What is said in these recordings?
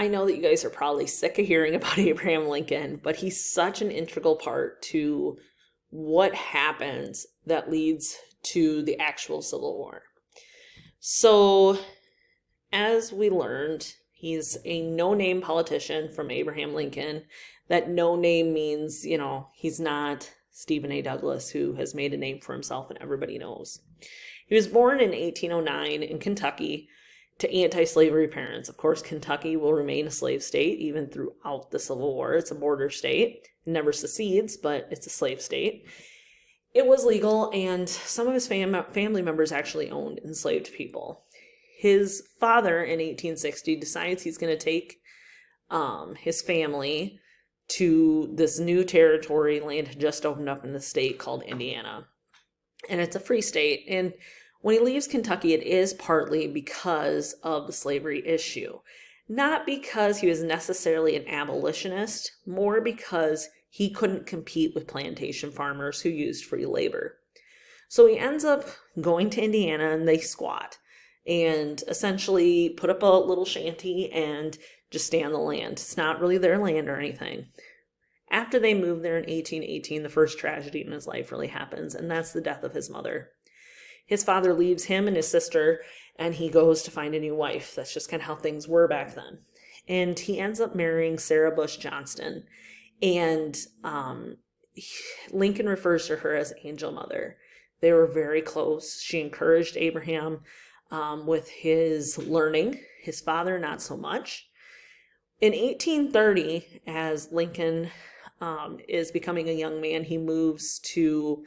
I know that you guys are probably sick of hearing about Abraham Lincoln, but he's such an integral part to what happens that leads to the actual Civil War. So, as we learned, he's a no-name politician from Abraham Lincoln. That no name means, he's not Stephen A. Douglas, who has made a name for himself and everybody knows. He was born in 1809 in Kentucky to anti-slavery parents. Of course, Kentucky will remain a slave state even throughout the Civil War. It's a border state. It never secedes, but it's a slave state. It was legal, and some of his family members actually owned enslaved people. His father in 1860 decides he's going to take his family to this new territory. Land had just opened up in the state called Indiana. And it's a free state. And when he leaves Kentucky, it is partly because of the slavery issue. Not because he was necessarily an abolitionist, more because he couldn't compete with plantation farmers who used free labor. So he ends up going to Indiana, and they squat and essentially put up a little shanty and just stay on the land. It's not really their land or anything. After they move there in 1818, the first tragedy in his life really happens, and that's the death of his mother. His father leaves him and his sister, and he goes to find a new wife. That's just kind of how things were back then. And he ends up marrying Sarah Bush Johnston. And Lincoln refers to her as Angel Mother. They were very close. She encouraged Abraham with his learning. His father, not so much. In 1830, as Lincoln is becoming a young man, he moves to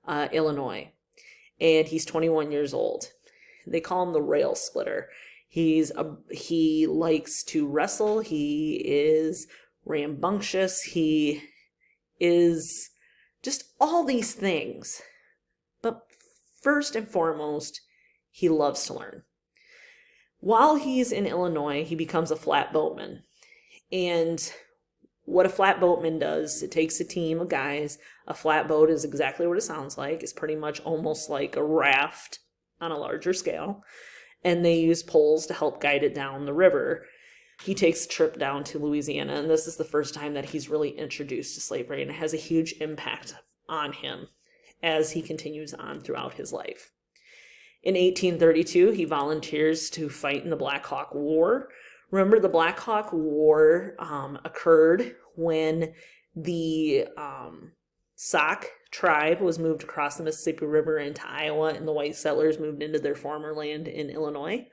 Illinois. And he's 21 years old. They call him the rail splitter. He likes to wrestle. He is rambunctious. He is just all these things. But first and foremost, he loves to learn. While he's in Illinois, he becomes a flatboatman. And what a flatboatman does, it takes a team of guys. A flatboat is exactly what it sounds like. It's pretty much almost like a raft on a larger scale. And they use poles to help guide it down the river. He takes a trip down to Louisiana, and this is the first time that he's really introduced to slavery, and it has a huge impact on him as he continues on throughout his life. In 1832, he volunteers to fight in the Black Hawk War. Remember, the Black Hawk War occurred when the Sauk tribe was moved across the Mississippi River into Iowa, and the white settlers moved into their former land in Illinois.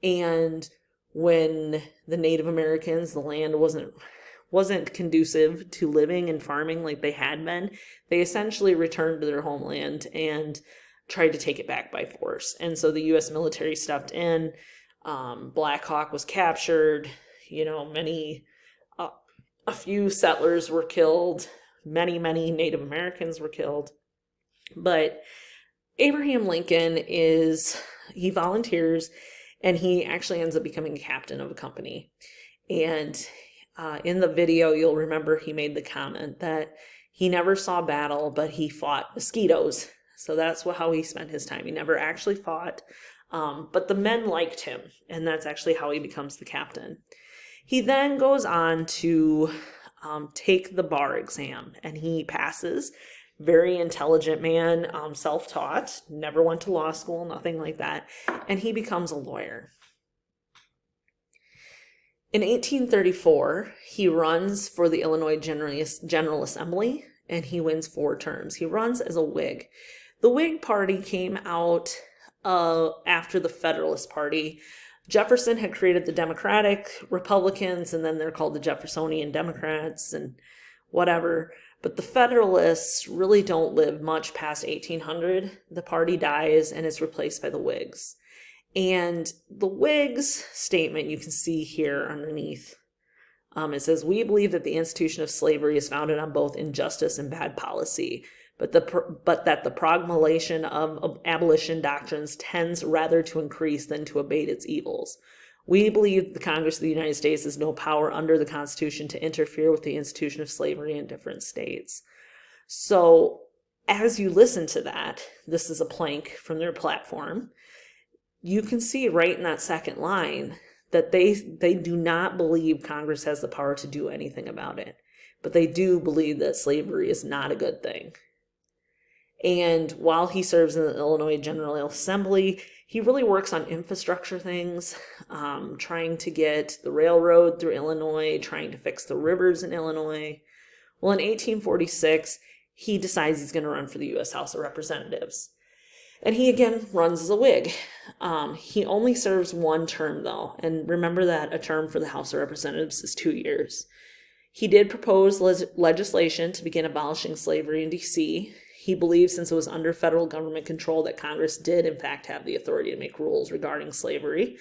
And when the Native Americans, the land wasn't conducive to living and farming like they had been, they essentially returned to their homeland and tried to take it back by force. And so the U.S. military stepped in. Black Hawk was captured. A few settlers were killed. Many Native Americans were killed. But Abraham Lincoln he volunteers, and he actually ends up becoming a captain of a company. And in the video, you'll remember he made the comment that he never saw battle, but he fought mosquitoes. So that's how he spent his time. He never actually fought, but the men liked him, and that's actually how he becomes the captain. He then goes on to take the bar exam, and he passes. Very intelligent man, self-taught, never went to law school, nothing like that, and he becomes a lawyer. In 1834, he runs for the Illinois General Assembly, and he wins 4 terms. He runs as a Whig. The Whig Party came out after the Federalist Party. Jefferson had created the Democratic Republicans, and then they're called the Jeffersonian Democrats and whatever. But the Federalists really don't live much past 1800. The party dies and is replaced by the Whigs. And the Whigs' statement you can see here underneath. It says, "We believe that the institution of slavery is founded on both injustice and bad policy, but that the promulgation of abolition doctrines tends rather to increase than to abate its evils. We believe the Congress of the United States has no power under the Constitution to interfere with the institution of slavery in different states." So as you listen to that, this is a plank from their platform, you can see right in that second line that they do not believe Congress has the power to do anything about it, but they do believe that slavery is not a good thing. And while he serves in the Illinois General Assembly, he really works on infrastructure things, trying to get the railroad through Illinois, trying to fix the rivers in Illinois. Well, in 1846, he decides he's going to run for the U.S. House of Representatives. And he again runs as a Whig. He only serves one term, though. And remember that a term for the House of Representatives is 2 years. He did propose legislation to begin abolishing slavery in D.C. He believes, since it was under federal government control, that Congress did, in fact, have the authority to make rules regarding slavery.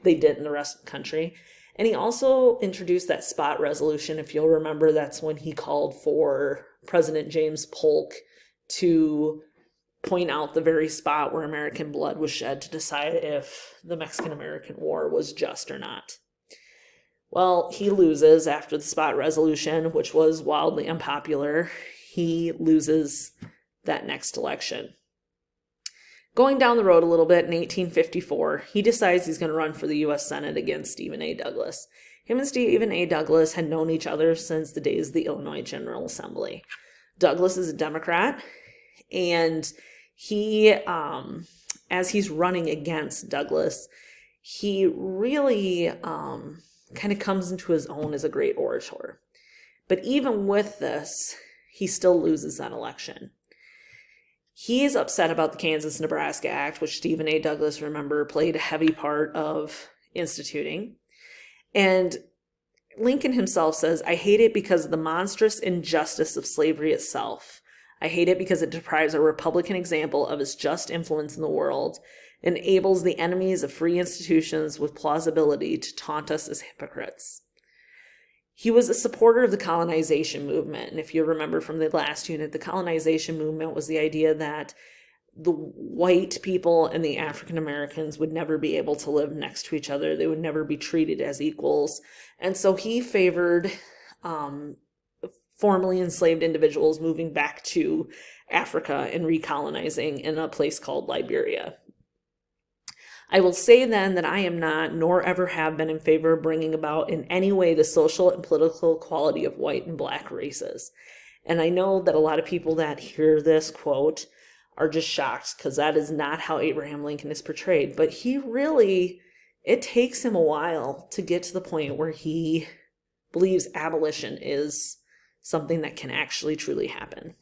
They did in the rest of the country. And he also introduced that spot resolution. If you'll remember, that's when he called for President James Polk to point out the very spot where American blood was shed to decide if the Mexican-American War was just or not. Well, he loses after the spot resolution, which was wildly unpopular. He loses that next election. Going down the road a little bit, in 1854, he decides he's going to run for the U.S. Senate against Stephen A. Douglas. Him and Stephen A. Douglas had known each other since the days of the Illinois General Assembly. Douglas is a Democrat, and he, as he's running against Douglas, he really kind of comes into his own as a great orator. But even with this, he still loses that election. He is upset about the Kansas-Nebraska Act, which Stephen A. Douglas, remember, played a heavy part of instituting. And Lincoln himself says, "I hate it because of the monstrous injustice of slavery itself. I hate it because it deprives a Republican example of its just influence in the world, enables the enemies of free institutions with plausibility to taunt us as hypocrites." He was a supporter of the colonization movement. And if you remember from the last unit, the colonization movement was the idea that the white people and the African Americans would never be able to live next to each other. They would never be treated as equals. And so he favored formerly enslaved individuals moving back to Africa and recolonizing in a place called Liberia. I will say then that I am not, nor ever have been, in favor of bringing about in any way the social and political equality of white and black races. And I know that a lot of people that hear this quote are just shocked, because that is not how Abraham Lincoln is portrayed. But he really, it takes him a while to get to the point where he believes abolition is something that can actually truly happen.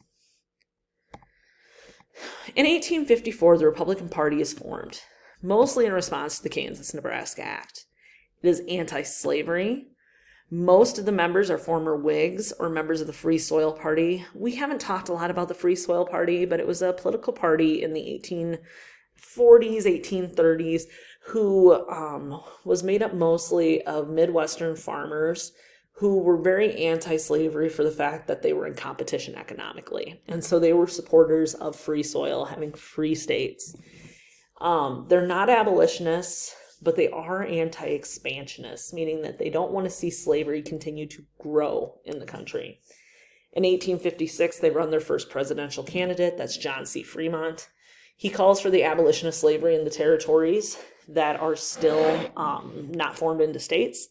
In 1854, the Republican Party is formed, mostly in response to the Kansas-Nebraska Act. It is anti-slavery. Most of the members are former Whigs or members of the Free Soil Party. We haven't talked a lot about the Free Soil Party, but it was a political party in the 1840s, 1830s, who was made up mostly of Midwestern farmers who were very anti-slavery for the fact that they were in competition economically. And so they were supporters of free soil, having free states. They're not abolitionists, but they are anti-expansionists, meaning that they don't want to see slavery continue to grow in the country. In 1856, they run their first presidential candidate. That's John C. Fremont. He calls for the abolition of slavery in the territories that are still not formed into states.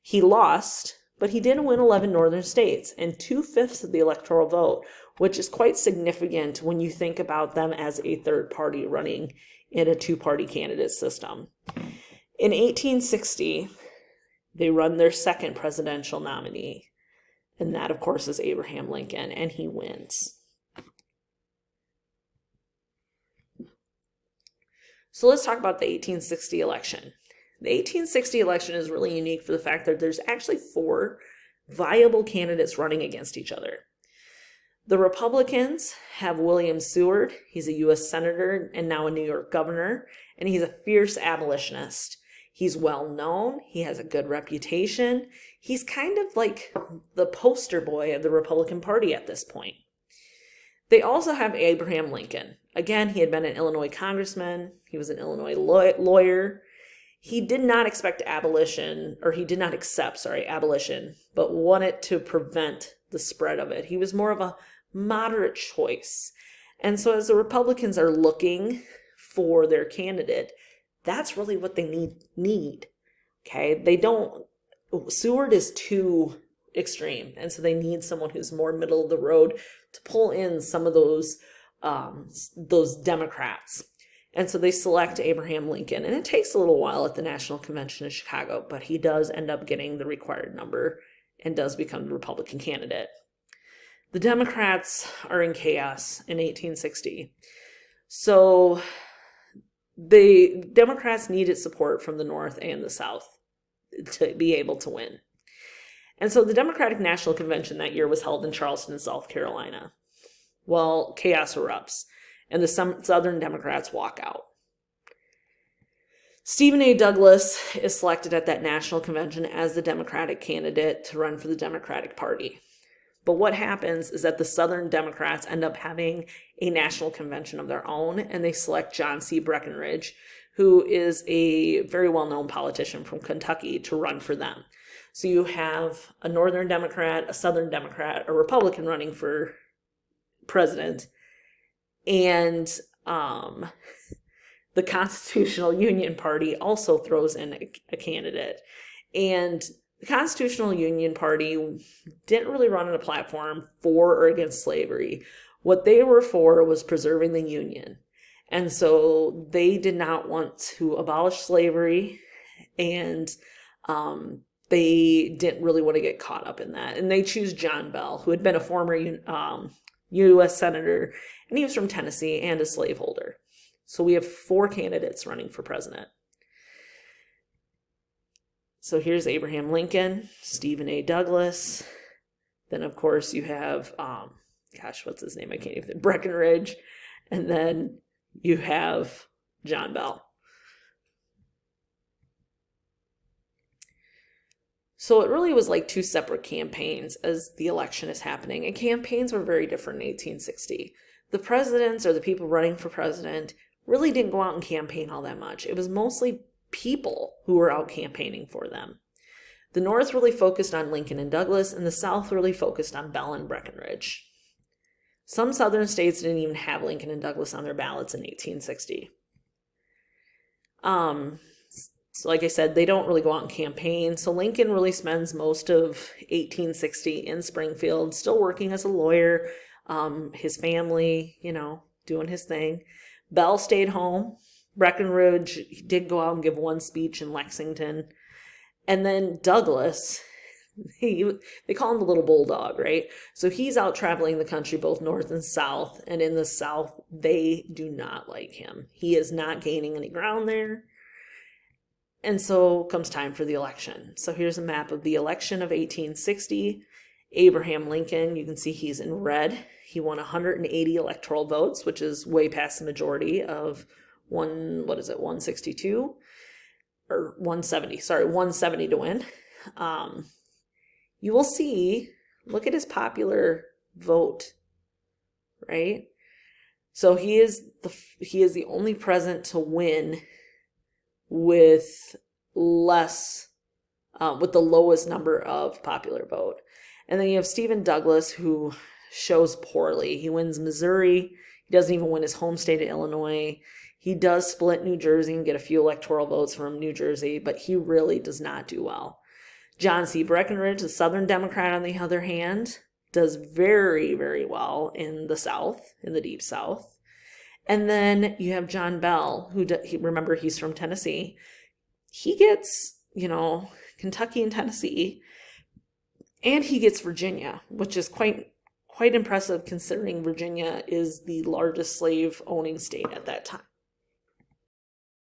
He lost, but he did win 11 northern states and 2/5 of the electoral vote, which is quite significant when you think about them as a third party running in a two-party candidate system. In 1860, they run their second presidential nominee, and that, of course, is Abraham Lincoln, and he wins. So let's talk about the 1860 election. The 1860 election is really unique for the fact that there's actually 4 viable candidates running against each other. The Republicans have William Seward. He's a U.S. Senator and now a New York governor, and he's a fierce abolitionist. He's well known. He has a good reputation. He's kind of like the poster boy of the Republican Party at this point. They also have Abraham Lincoln. Again, he had been an Illinois congressman. He was an Illinois lawyer. He did not accept abolition, but wanted to prevent the spread of it. He was more of a moderate choice. And so as the Republicans are looking for their candidate, that's really what they need. Okay, Seward is too extreme, and so they need someone who's more middle of the road to pull in some of those Democrats. And so they select Abraham Lincoln, and it takes a little while at the National Convention in Chicago, but he does end up getting the required number and does become the Republican candidate. The Democrats are in chaos in 1860. So the Democrats needed support from the North and the South to be able to win. And so the Democratic National Convention that year was held in Charleston, South Carolina. Well, chaos erupts, and the Southern Democrats walk out. Stephen A. Douglas is selected at that national convention as the Democratic candidate to run for the Democratic Party. But what happens is that the Southern Democrats end up having a national convention of their own, and they select John C. Breckinridge, who is a very well-known politician from Kentucky, to run for them. So you have a Northern Democrat, a Southern Democrat, a Republican running for president, and the Constitutional Union Party also throws in a candidate. And the Constitutional Union Party didn't really run on a platform for or against slavery. What they were for was preserving the Union. And so they did not want to abolish slavery, and they didn't really want to get caught up in that. And they choose John Bell, who had been a former U.S. Senator, and he was from Tennessee and a slaveholder. So we have 4 candidates running for president. So here's Abraham Lincoln, Stephen A. Douglas. Then, of course, you have, what's his name? I can't even, Breckinridge. And then you have John Bell. So it really was like 2 separate campaigns as the election is happening. And campaigns were very different in 1860. The presidents, or the people running for president, really didn't go out and campaign all that much. It was mostly people who were out campaigning for them. The North really focused on Lincoln and Douglas, and the South really focused on Bell and Breckinridge. Some Southern states didn't even have Lincoln and Douglas on their ballots in 1860. So like I said, they don't really go out and campaign. So Lincoln really spends most of 1860 in Springfield, still working as a lawyer, his family, doing his thing. Bell stayed home. Breckinridge did go out and give one speech in Lexington. And then Douglas, they call him the little bulldog, right? So he's out traveling the country, both north and south. And in the South, they do not like him. He is not gaining any ground there. And so comes time for the election. So here's a map of the election of 1860. Abraham Lincoln, you can see he's in red. He won 180 electoral votes, which is way past the majority of 162? Or 170, 170 to win. You will see, look at his popular vote, right? So he is the only president to win with with the lowest number of popular vote. And then you have Stephen Douglas, who shows poorly. He wins Missouri. He doesn't even win his home state of Illinois. He does split New Jersey and get a few electoral votes from New Jersey, but he really does not do well. John C. Breckinridge, the Southern Democrat, on the other hand, does very, very well in the South, in the Deep South. And then you have John Bell, remember, he's from Tennessee. He gets, Kentucky and Tennessee, and he gets Virginia, which is quite impressive considering Virginia is the largest slave-owning state at that time.